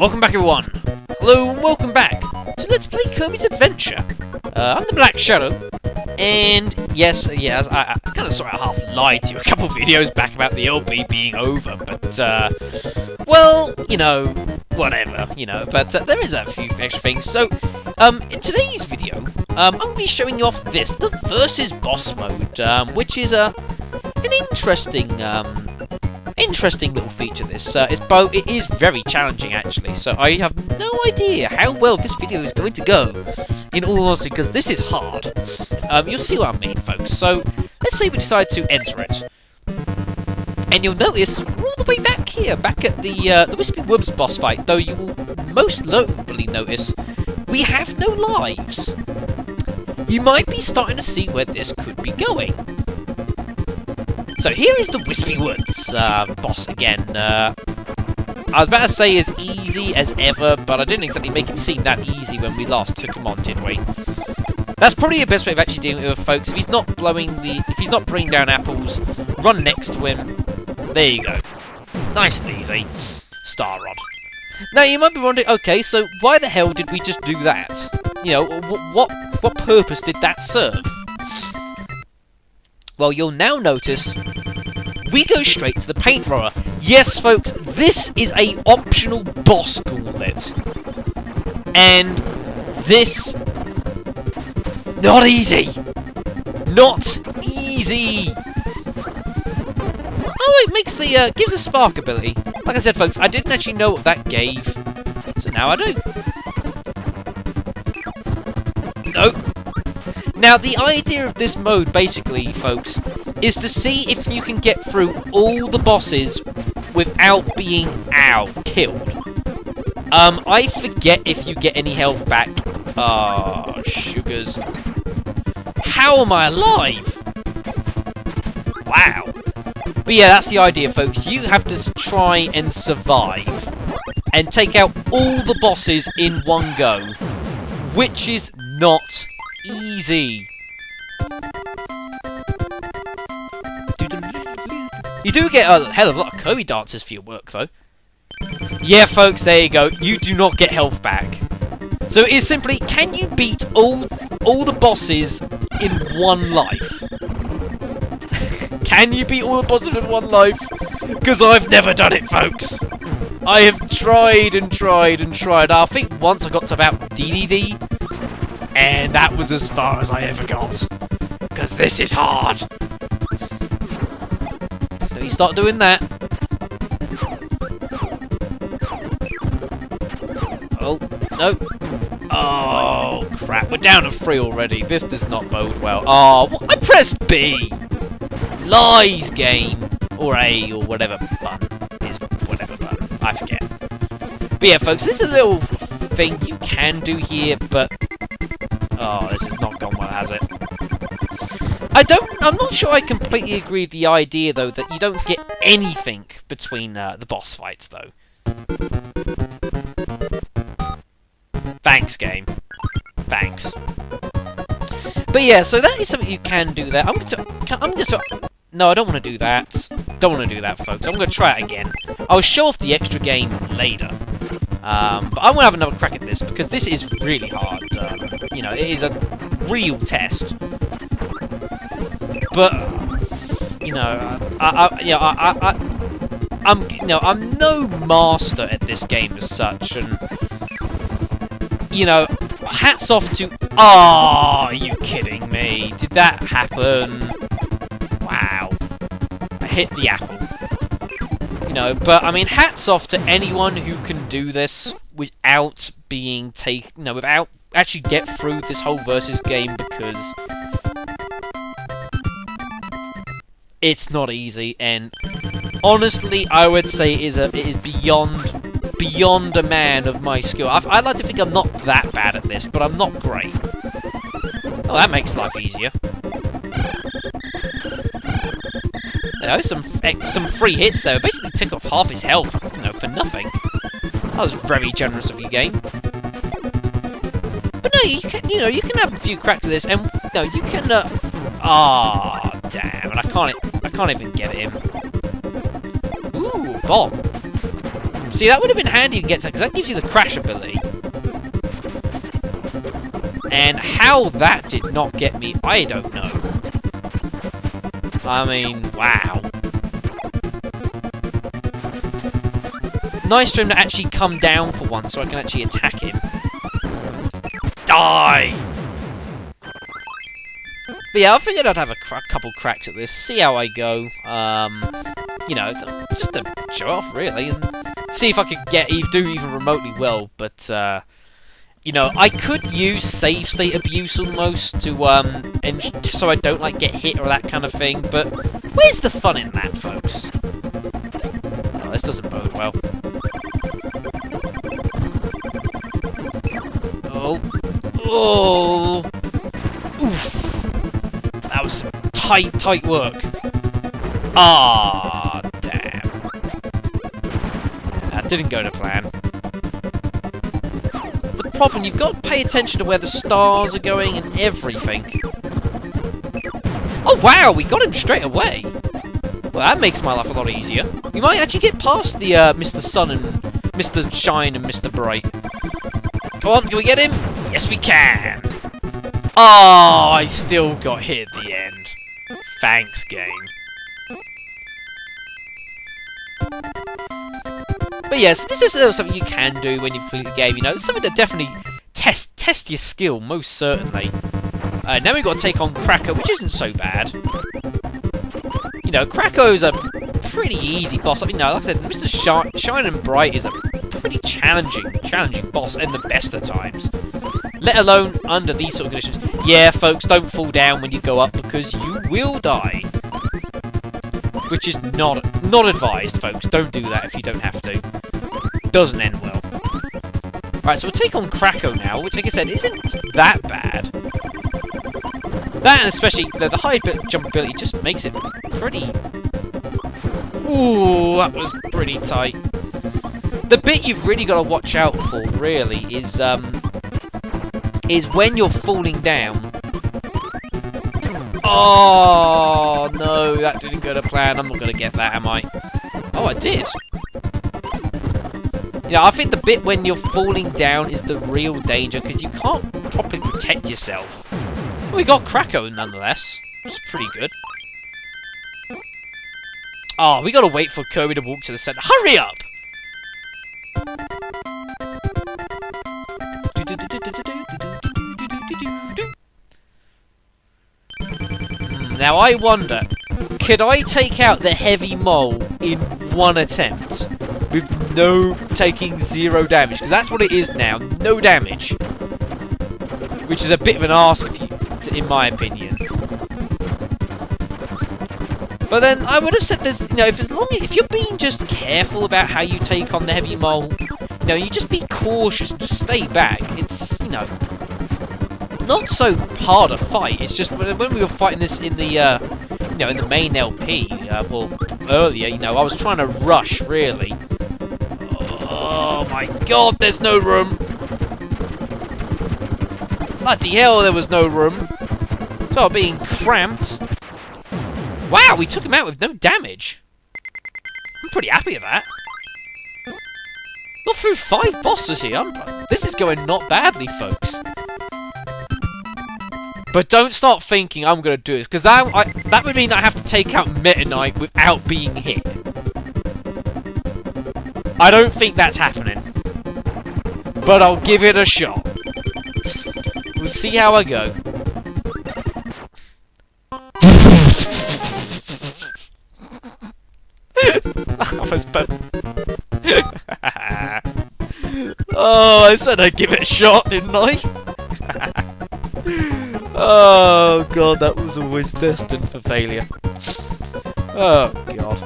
Welcome back, everyone. Hello, and welcome back to Let's Play Kirby's Adventure. I'm the Black Shadow, and yes, I kind of sort of half lied to you a couple of videos back about the LP being over, but, well, you know, whatever, you know, but there is a few extra things. So, in today's video, I'm going to be showing you off this, the Versus Boss mode, which is an interesting little feature. This it is very challenging actually, so I have no idea how well this video is going to go, in all honesty, because this is hard. You'll see what I mean, folks. So let's say we decide to enter it, and you'll notice we're all the way back here, back at the Wispy Woods boss fight, though you will most notably notice we have no lives. You might be starting to see where this could be going. So here is the Wispy Woods boss again. I was about to say as easy as ever, but I didn't exactly make it seem that easy when we last took him on, did we? That's probably the best way of actually dealing with him, folks. If he's not bringing down apples, run next to him. There you go. Nice and easy. Star Rod. Now you might be wondering, okay, so why the hell did we just do that? You know, what purpose did that serve? Well, you'll now notice we go straight to the paint roller. Yes, folks, this is a optional boss gauntlet. And this... not easy! Not easy! Oh, it makes the, gives a spark ability. Like I said, folks, I didn't actually know what that gave. So now I do. Nope. Now, the idea of this mode, basically, folks, is to see if you can get through all the bosses without being, killed. I forget if you get any health back. Oh, sugars. How am I alive? Wow. But yeah, that's the idea, folks. You have to try and survive and take out all the bosses in one go, which is not easy. You do get a hell of a lot of Kirby dances for your work, though. Yeah, folks, there you go. You do not get health back. So it is simply, can you beat all the bosses in one life? Can you beat all the bosses in one life? Because I've never done it, folks. I have tried and tried and tried. I think once I got to about DDD, and that was as far as I ever got. Because this is hard. So you start doing that. Oh, no. Oh, crap. We're down to 3 already. This does not bode well. Oh, I pressed B. Lies, game. Or A, or whatever button is. Whatever button. I forget. But yeah, folks, this is a little thing you can do here, but... oh, this has not gone well, has it? I'm not sure I completely agree with the idea, though, that you don't get anything between the boss fights, though. Thanks, game. Thanks. But yeah, so that is something you can do there. No, I don't want to do that. Don't want to do that, folks. I'm going to try it again. I'll show off the extra game later. But I want to have another crack at this, because this is really hard. You know, it is a real test. But, you know, I'm no master at this game as such, and, you know, hats off to... oh, are you kidding me? Did that happen? Wow. I hit the apple. You know, but, I mean, hats off to anyone who can do this without being taken... no, without actually get through this whole Versus game, because... it's not easy, and honestly, I would say it is beyond a man of my skill. I'd like to think I'm not that bad at this, but I'm not great. Oh, that makes life easier. There are some free hits there. Basically, took off half his health, you know, for nothing. That was very generous of you, game. But no, you can have a few cracks at this, and no, you can. Ah, damn! And I can't even get him. Ooh, bomb. See, that would have been handy to get to, because that gives you the crash ability. And how that did not get me, I don't know. I mean, wow. Nice for him to actually come down for once, so I can actually attack him. Die! But yeah, I figured I'd have a couple cracks at this, see how I go. You know, just to show off, really, and see if I could do even remotely well. But, you know, I could use save state abuse almost to, so I don't, like, get hit or that kind of thing. But where's the fun in that, folks? Oh, this doesn't bode well. Oh. Oh. Oof. That was some tight work. Ah, damn. That didn't go to plan. The problem, you've got to pay attention to where the stars are going and everything. Oh wow, we got him straight away. Well, that makes my life a lot easier. We might actually get past the Mr. Sun and Mr. Shine and Mr. Bright. Come on, can we get him? Yes, we can. Oh, I still got hit at the end. Thanks, game. But yes, this is something you can do when you play the game. You know, it's something that definitely test your skill, most certainly. Now we've got to take on Krakow, which isn't so bad. You know, Krakow's a pretty easy boss. I mean, no, like I said, Mr. Shine and Bright is a pretty challenging boss in the best of times. Let alone under these sort of conditions. Yeah, folks, don't fall down when you go up because you will die. Which is not advised, folks. Don't do that if you don't have to. Doesn't end well. Right, so we'll take on Krakow now, which, like I said, isn't that bad. That, and especially the high jump ability, just makes it pretty... Ooh, that was pretty tight. The bit you've really got to watch out for, really, is when you're falling down. Oh, no, that didn't go to plan. I'm not going to get that, am I? Oh, I did. Yeah, I think the bit when you're falling down is the real danger, because you can't properly protect yourself. Well, we got Krakow, nonetheless. Which is pretty good. Oh, we got to wait for Kirby to walk to the center. Hurry up! Now I wonder, could I take out the heavy mole in one attempt? With taking 0 damage? Because that's what it is now, no damage. Which is a bit of an ask of you, in my opinion. But then I would have said there's, you know, if you're being just careful about how you take on the heavy mole, you know, you just be cautious and just stay back. It's, you know, not so hard a fight. It's just when we were fighting this in the, you know, in the main LP, well, earlier, you know, I was trying to rush, really. Oh my god, there's no room! Bloody hell, there was no room. So being cramped. Wow, we took him out with no damage. I'm pretty happy with that. Got through 5 bosses here. This is going not badly, folks. But don't start thinking I'm going to do this, because that would mean I have to take out Meta Knight without being hit. I don't think that's happening. But I'll give it a shot. We'll see how I go. Oh, I said I'd give it a shot, didn't I? Oh god, that was always destined for failure. Oh god.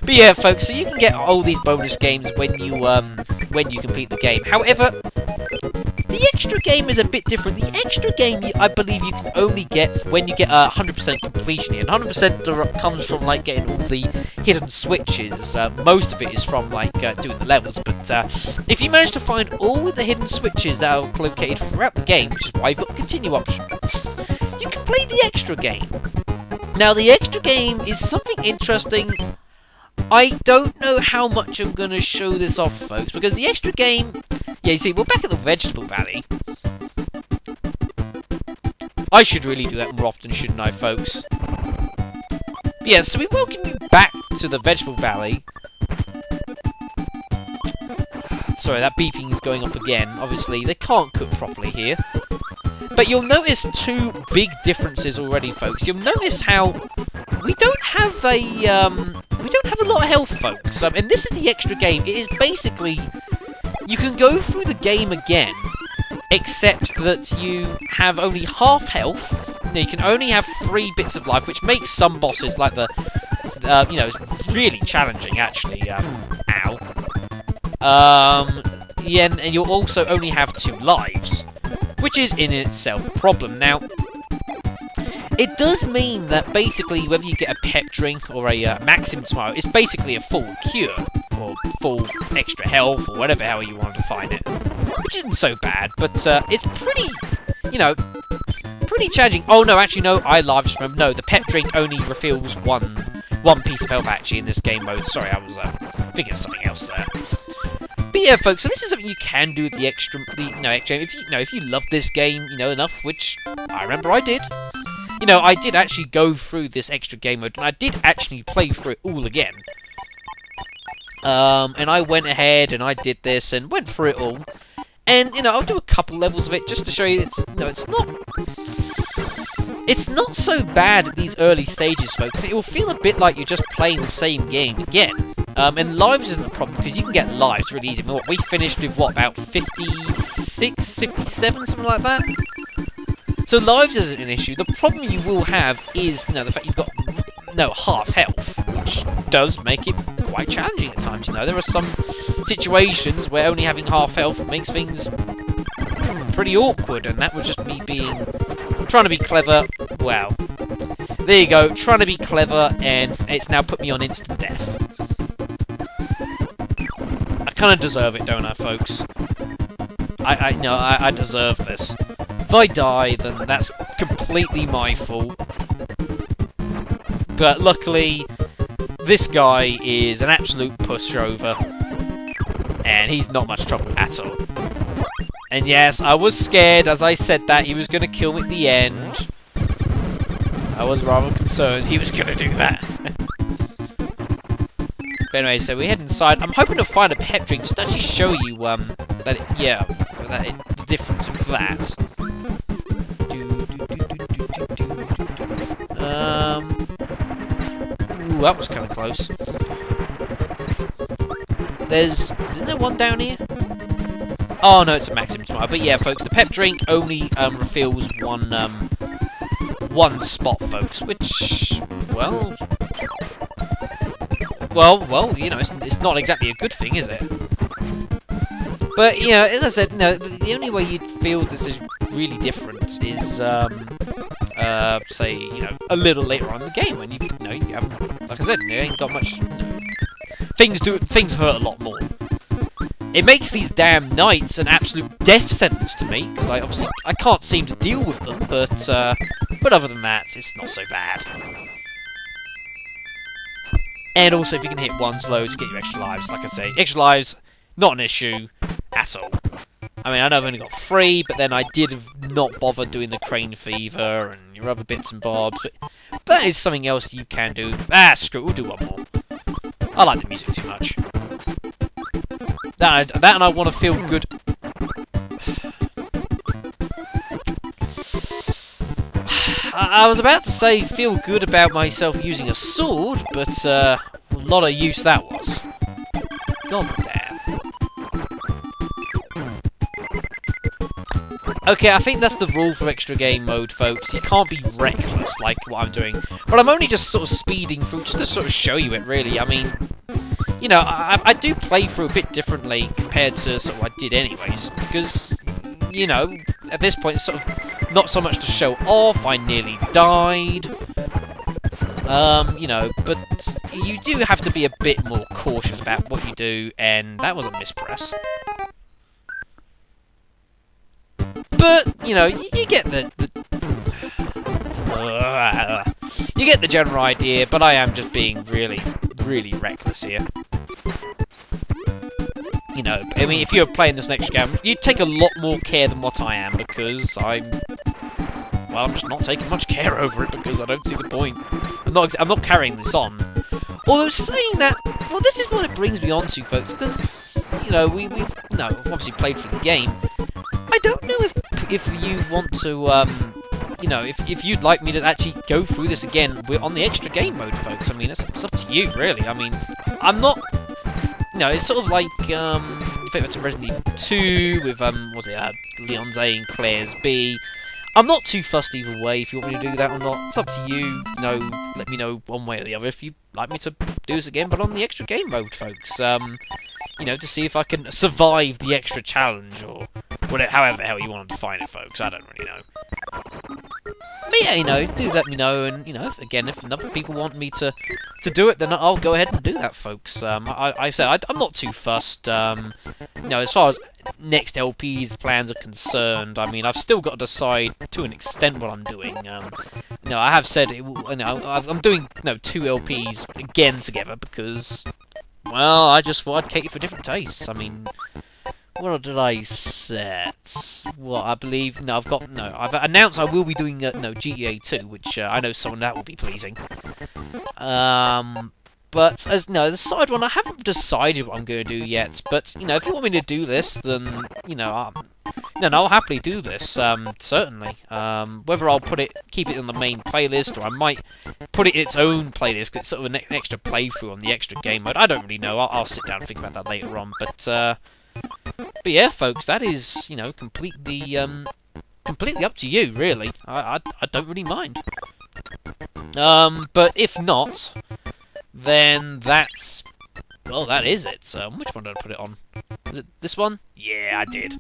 But yeah, folks, so you can get all these bonus games when you complete the game. However, the extra game is a bit different. The extra game, I believe, you can only get when you get 100% completion here. And 100% comes from, like, getting all the hidden switches. Most of it is from, like, doing the levels. But if you manage to find all the hidden switches that are located throughout the game, which is why you've got the continue option, you can play the extra game. Now, the extra game is interesting. I don't know how much I'm going to show this off, folks, because the extra game... Yeah, you see, we're back at the Vegetable Valley. I should really do that more often, shouldn't I, folks? Yeah, so we welcome you back to the Vegetable Valley. Sorry, that beeping is going off again. Obviously, they can't cook properly here. But you'll notice two big differences already, folks. You'll notice how we don't have a lot of health, folks. And this is the extra game. It is basically, you can go through the game again, except that you have only half health. No, you can only have 3 bits of life, which makes some bosses like the, you know, it's really challenging actually. Ow. Yeah, and you'll also only have 2 lives, which is in itself a problem. Now, it does mean that basically whether you get a pet drink or a maximum smile, it's basically a full cure, or full extra health, or whatever hell you want to define it. Which isn't so bad, but it's pretty, you know, pretty challenging. Oh no, actually no, I live stream. No, the pet drink only refills one piece of health actually in this game mode. Sorry, I was thinking of something else there. But yeah, folks, so this is something you can do with the extra, if you love this game, you know, enough, which I remember I did. You know, I did actually go through this extra game mode, and I did actually play through it all again. And I went ahead and I did this and went through it all. And, you know, I'll do a couple levels of it just to show you it's, you know, it's not so bad at these early stages, folks. It will feel a bit like you're just playing the same game again. And lives isn't a problem, because you can get lives really easy. We finished with, what, about 56, 57, something like that? So lives isn't an issue. The problem you will have is, you know, the fact you've got, no, half health, which does make it quite challenging at times, you know. There are some situations where only having half health makes things pretty awkward, and that was just me trying to be clever. Well, there you go, trying to be clever, and it's now put me on instant death. I kind of deserve it, don't I, folks? I deserve this. If I die, then that's completely my fault. But luckily, this guy is an absolute pushover, and he's not much trouble at all. And yes, I was scared as I said that he was going to kill me at the end. I was rather concerned he was going to do that. But anyway, so we head inside. I'm hoping to find a pet drink just to actually show you the difference of that. Ooh, that was kind of close. Isn't there one down here? Oh no, it's a maximum smile. But yeah, folks, the pep drink only refills one spot, folks. Which, well, you know, it's not exactly a good thing, is it? But you know, as I said, no, the only way you'd feel this is really different is say, you know, a little later on in the game when you haven't, like I said, you ain't got much. You know, things hurt a lot more. It makes these damn nights an absolute death sentence to me, because I can't seem to deal with them. But other than that, it's not so bad. And also, if you can hit ones loads, get you extra lives. Like I say, extra lives, not an issue at all. I mean, I know I've only got 3, but then I did not bother doing the crane fever and your other bits and bobs. But that is something else you can do. Ah, screw it, we'll do one more. I like the music too much. That and I want to feel good. I was about to say feel good about myself using a sword, but a lot of use that was. God damn. Okay, I think that's the rule for extra game mode, folks. You can't be reckless like what I'm doing. But I'm only just sort of speeding through, just to sort of show you it, really. I mean, you know, I do play through a bit differently compared to sort of what I did anyways. Because, you know, at this point, it's sort of not so much to show off. I nearly died. You know, but you do have to be a bit more cautious about what you do, and that was a mispress. But, you know, you get you get the general idea, but I am just being really, really reckless here. You know, I mean, if you're playing this next game, you'd take a lot more care than what I am, because I'm just not taking much care over it, because I don't see the point. I'm not carrying this on. Although saying that, well, this is what it brings me on to, folks, because, you know, we've obviously played through the game. I don't know if you want to, you know, if you'd like me to actually go through this again. We're on the extra game mode, folks. I mean, it's up to you, really. I mean, I'm not... No, it's sort of like, if it were to Resident Evil 2 with, what's it, Leon's A and Claire's B. I'm not too fussed either way if you want me to do that or not. It's up to you. You know, let me know one way or the other if you'd like me to do this again, but on the extra game mode, folks. You know, to see if I can survive the extra challenge, or whatever, however the hell you want to define it, folks. I don't really know. But yeah, you know, do let me know, and, you know, if other people want me to do it, then I'll go ahead and do that, folks. I said, I'm not too fussed. You know, as far as next LP's plans are concerned, I mean, I've still got to decide to an extent what I'm doing. You know, I have said, I'm doing, 2 LPs again together, because, well, I just thought I'd cater for different tastes. I mean... What did I set? Well, I believe... I've announced I will be doing, GTA 2, which I know some of that will be pleasing. But, as the side one, I haven't decided what I'm going to do yet. But, you know, if you want me to do this, then, I'll happily do this, certainly. Whether I'll keep it in the main playlist, or I might put it in its own playlist, because it's sort of an extra playthrough on the extra game mode. I don't really know. I'll sit down and think about that later on, but yeah, folks, that is, completely up to you, really. I don't really mind. But if not, then that's... Well, that is it. Which one did I put it on? Is it this one? Yeah, I did.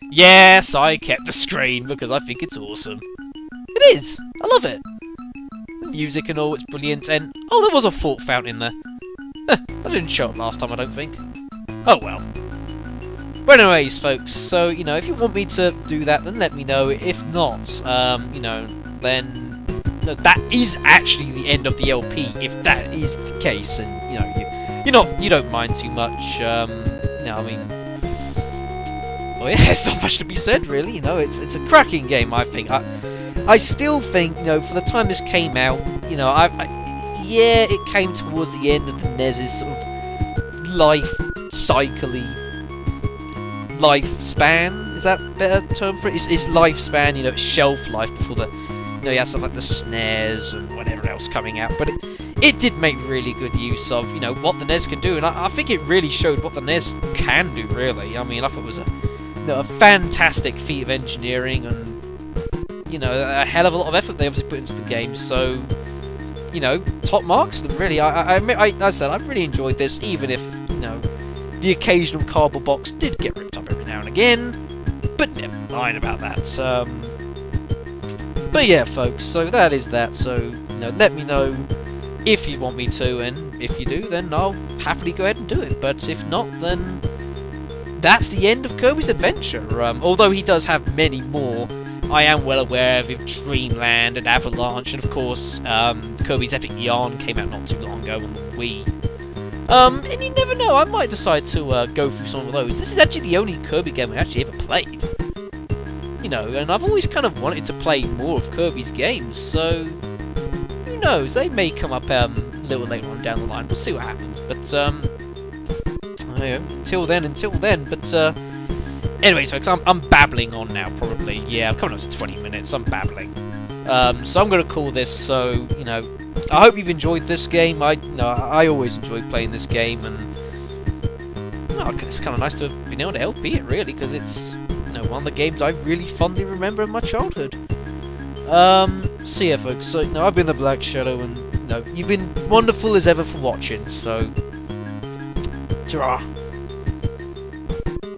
Yes, I kept the screen, because I think it's awesome. It is! I love it! The music and all, it's brilliant, and... Oh, there was a thought fountain in there. That didn't show up last time, I don't think. Oh, well. But anyways, folks, so, if you want me to do that, then let me know. If not, then that is actually the end of the LP, if that is the case, and, you don't mind too much, I mean... Well, yeah, there's not much to be said, really, it's a cracking game, I think. I still think, for the time this came out, yeah, it came towards the end of the NES's sort of life cycle-y lifespan, is that a better term for it? It's lifespan, it's shelf life before the, you have stuff like the snares and whatever else coming out, but it did make really good use of, what the NES can do, and I think it really showed what the NES can do, really. I mean, I thought it was a fantastic feat of engineering, and, a hell of a lot of effort they obviously put into the game, so, top marks to them, really. I said, I really enjoyed this, even if, the occasional cardboard box did get ripped up every now and again, but never mind about that. But yeah, folks, so that is that. So, let me know if you want me to, and if you do, then I'll happily go ahead and do it. But if not, then that's the end of Kirby's Adventure. Although he does have many more, I am well aware of Dreamland and Avalanche, and of course, Kirby's Epic Yarn came out not too long ago on the Wii. And you never know, I might decide to go through some of those. This is actually the only Kirby game I actually ever played. And I've always kind of wanted to play more of Kirby's games, so... Who knows, they may come up a little later on down the line, we'll see what happens. But, until then, but, anyways, folks, I'm babbling on now, probably. Yeah, I'm coming up to 20 minutes, I'm babbling. So I'm going to call this, so, I hope you've enjoyed this game. I always enjoy playing this game, and well, it's kind of nice to have been able to LP it, really, because it's one of the games I really fondly remember in my childhood. So yeah, folks. So I've been the Black Shadow, and you've been wonderful as ever for watching. So, ta-ra.